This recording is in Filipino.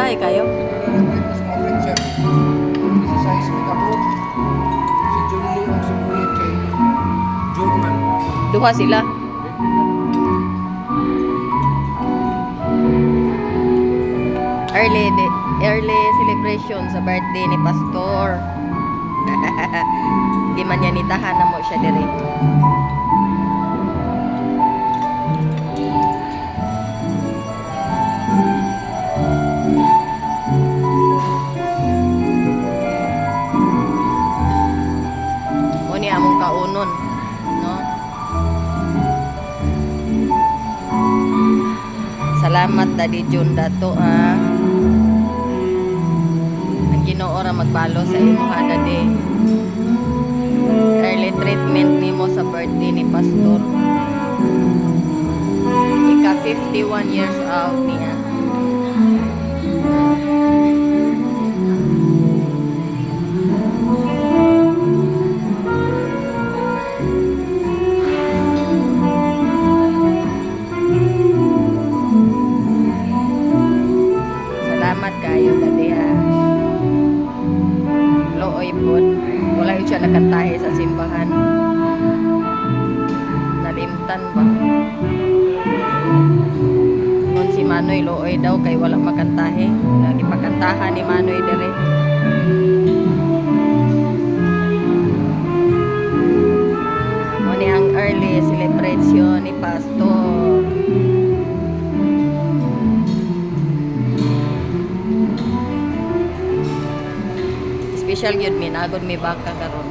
Lahi kayo. Mas mga preacher. Si Sais Megapon. Si John Lee ang sumulit kay John Man. Duha sila. Early celebration sa birthday ni Pastor. Di man yan itahan na mo siya dire. Muni among kaunon, no? Salamat Daddy Jun dato ha. Ang Ginoo ra magbalo sa imo ha Daddy. Early treatment nimo sa birthday ni Pastor. Ika 51 years old niya. Salamat kayo Daddy ha. Looy po. Wala yun siya nakantahe sa simbahan. Nalimtan ba? Nung si Manoy looy daw kay wala makantahe. Lagi pakantahan ni Manoy dire. Muni ang early celebration ni Pastor. Special yun mi, nagod mi baka karon.